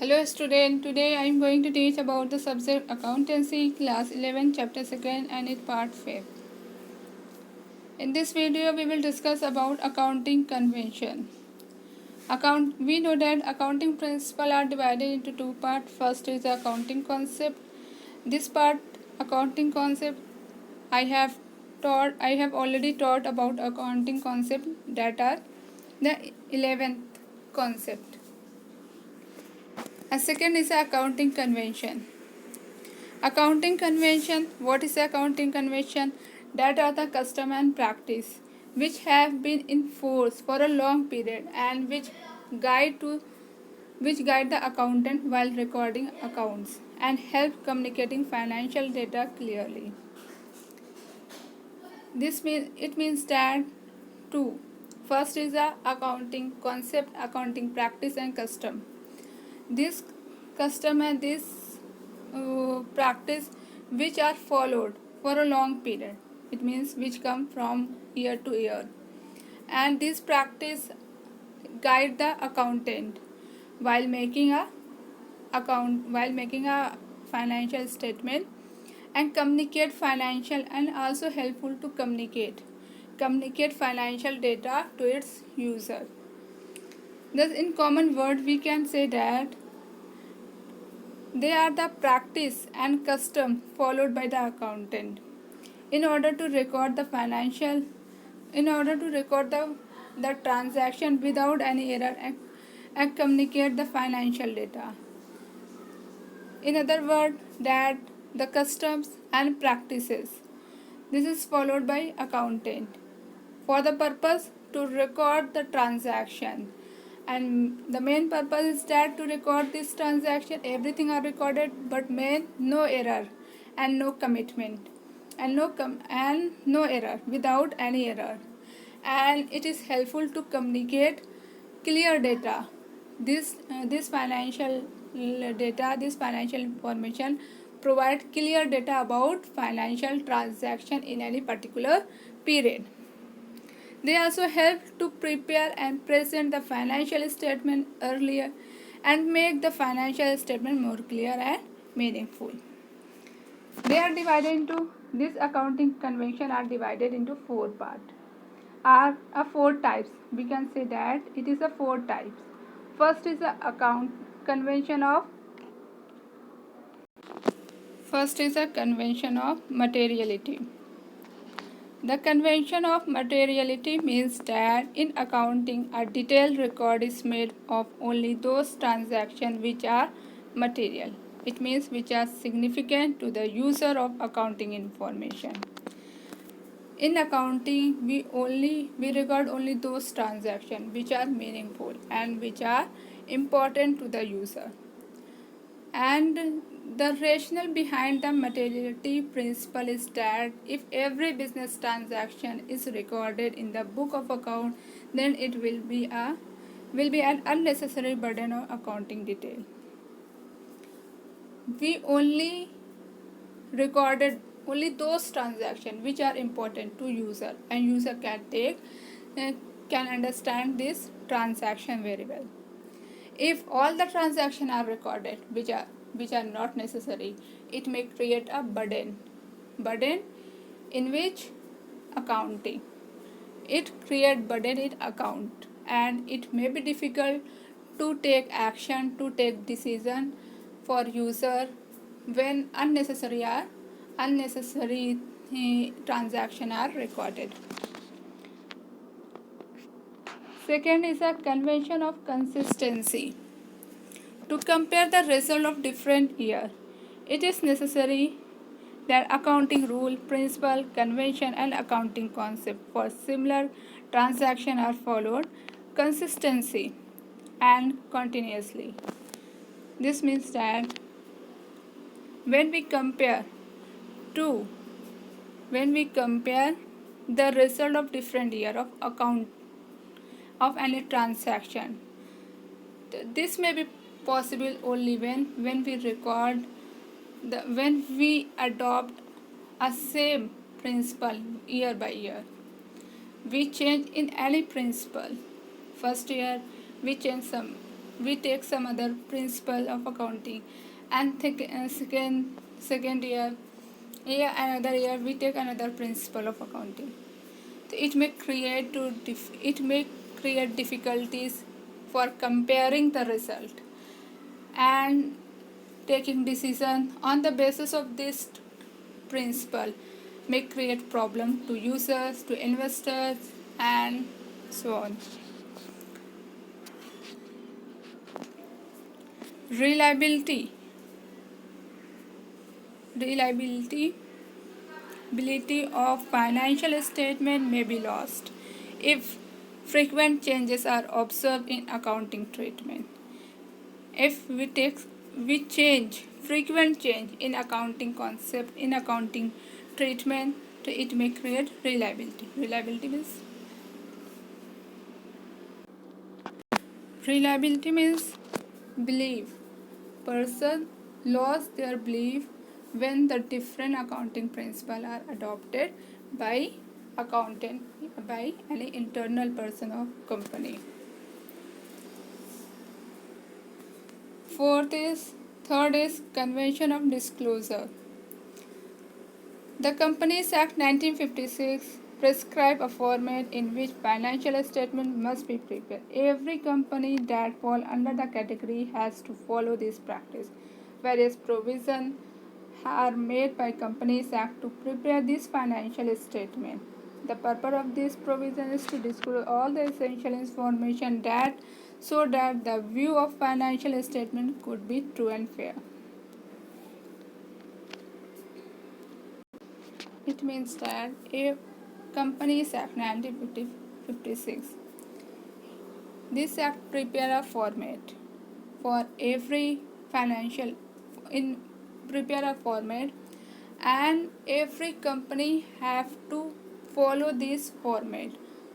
Hello student, today I am going to teach about the subject accountancy class 11 chapter 2nd and its part 5. In this video we will discuss about accounting convention. We know that accounting principles are divided into two parts. First is the accounting concept. This part accounting concept I have already taught about accounting concept that are the 11th concept. And second is the accounting convention. Accounting convention. What is accounting convention? That are the custom and practice which have been in force for a long period and guide the accountant while recording accounts and help communicating financial data clearly. It means that two. First is the accounting concept, accounting practice and custom. This custom and this practice which are followed for a long period, it means which come from year to year, and this practice guide the accountant while making a financial statement and communicate financial and also helpful to communicate financial data to its user. Thus in common word we can say that they are the practice and custom followed by the accountant in order to record the transaction without any error and communicate the financial data. In other words, that the customs and practices. This is followed by accountant for the purpose to record the transaction, and the main purpose is that to record this transaction everything are recorded but no error and no commitment and no error without any error, and it is helpful to communicate clear data. This financial information provide clear data about financial transaction in any particular period. They also help to prepare and present the financial statement earlier and make the financial statement more clear and meaningful. This accounting convention are divided into four parts. Are four types. We can say that it is a four types. First is the convention of materiality. The convention of materiality means that in accounting, a detailed record is made of only those transactions which are material. It means which are significant to the user of accounting information. In accounting, we record only those transactions which are meaningful and which are important to the user. And the rationale behind the materiality principle is that if every business transaction is recorded in the book of account, then it will be an unnecessary burden of accounting detail. We only recorded only those transactions which are important to user, and user can understand this transaction very well. If all the transactions are recorded which are not necessary, it may create a burden in which accounting. It create burden in account, and it may be difficult to take action, to take decision for user when unnecessary transaction are recorded. Second is a convention of consistency. To compare the result of different year, it is necessary that accounting rule, principle, convention and accounting concept for similar transaction are followed consistency and continuously. This means that when we compare the result of different year of account of any transaction, this may be possible only when we adopt a same principle year by year. We change in any principle. First year we change some we take some other principle of accounting, and second year another year we take another principle of accounting. So it may create difficulties for comparing the result and taking decision on the basis of this principle may create problem to users, to investors, and so on. Reliability reliability ability of financial statement may be lost if frequent changes are observed in accounting treatment. If we change frequent change in accounting concept, in accounting treatment, it may create reliability. Reliability means belief. Person lost their belief when the different accounting principles are adopted by accountant, by any internal person of company. Third is convention of disclosure. The Companies Act 1956 prescribe a format in which financial statement must be prepared. Every company that falls under the category has to follow this practice. Various provisions are made by Companies Act to prepare this financial statement. The purpose of this provision is to disclose all the essential information so that the view of financial statement could be true and fair. It means that a Companies Act 1956, this act prepare a format for every financial in prepare a format, and every company have to follow this format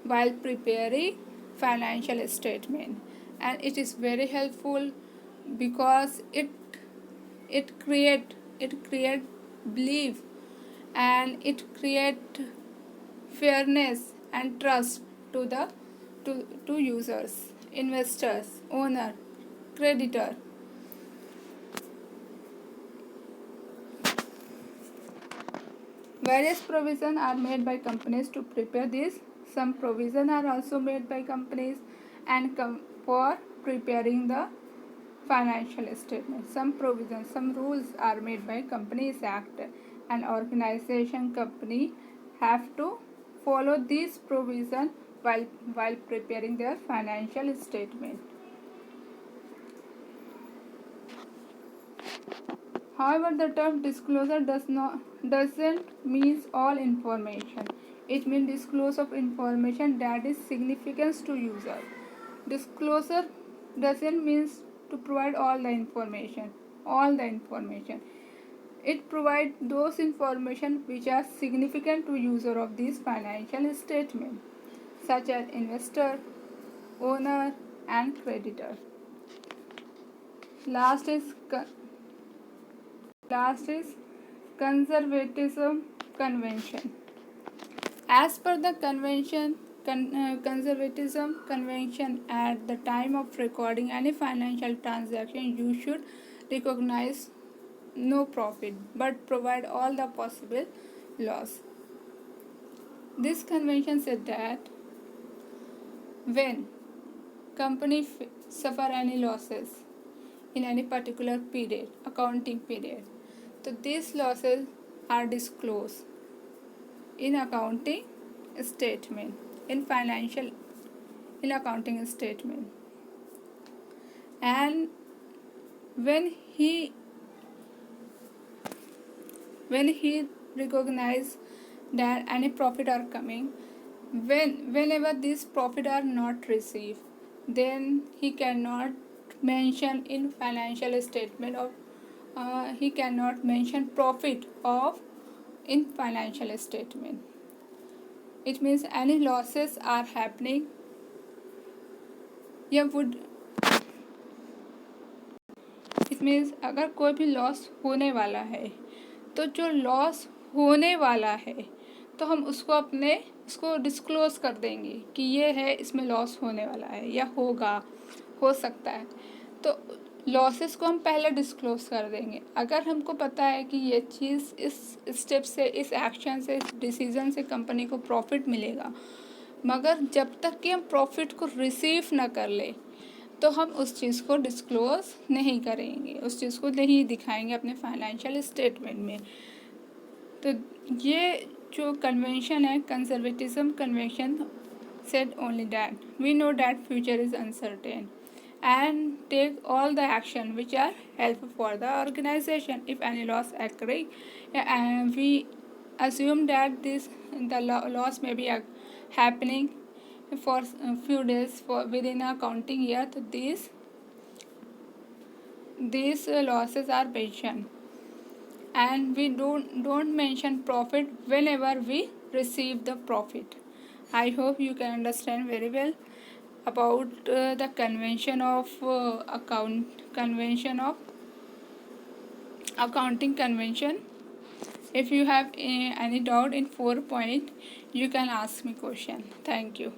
while preparing financial statement, and it is very helpful because it create belief, and it create fairness and trust to the to users, investors, owner, creditor. Various provisions are made by companies to prepare this. Some provisions are also made by companies and for preparing the financial statement. Some rules are made by Companies Act. An organization company have to follow these provisions while preparing their financial statement. However, the term disclosure doesn't mean all information. It means disclosure of information that is significant to user. Disclosure doesn't mean to provide all the information. It provides those information which are significant to user of this financial statement, such as investor, owner, and creditor. Last is conservatism convention. As per the conservatism convention, at the time of recording any financial transaction, you should recognize no profit but provide all the possible loss. This convention said that when company suffer any losses in any particular period, accounting period, so these losses are disclosed in accounting statement, in accounting statement, and when he recognize that any profit are coming, whenever these profit are not received, then he cannot mention in financial statement of he cannot mention profit of in financial statement. It means any losses are happening, या would it means अगर कोई भी loss होने वाला है, तो जो loss होने वाला है तो हम उसको डिस्क्लोज कर देंगे कि ये है, इसमें लॉस होने वाला है या हो सकता है, तो लॉसेस को हम पहले डिस्क्लोज कर देंगे। अगर हमको पता है कि ये चीज़ इस स्टेप से, इस एक्शन से, इस डिसीज़न से कंपनी को प्रॉफिट मिलेगा, मगर जब तक कि हम प्रॉफिट को रिसीव ना कर ले तो हम उस चीज़ को डिस्क्लोज नहीं करेंगे, उस चीज़ को नहीं दिखाएंगे अपने फाइनेंशियल स्टेटमेंट में। तो ये जो कन्वेंशन है, conservatism convention, said only that we know that future is uncertain and take all the action which are helpful for the organization. If any loss occurring, we assume that the loss may be happening for a few days for within a counting year. So these losses are mentioned, and we don't mention profit whenever we receive the profit. I hope you can understand very well about the convention of accounting convention. If you have any doubt in 4 point, you can ask me question. Thank you.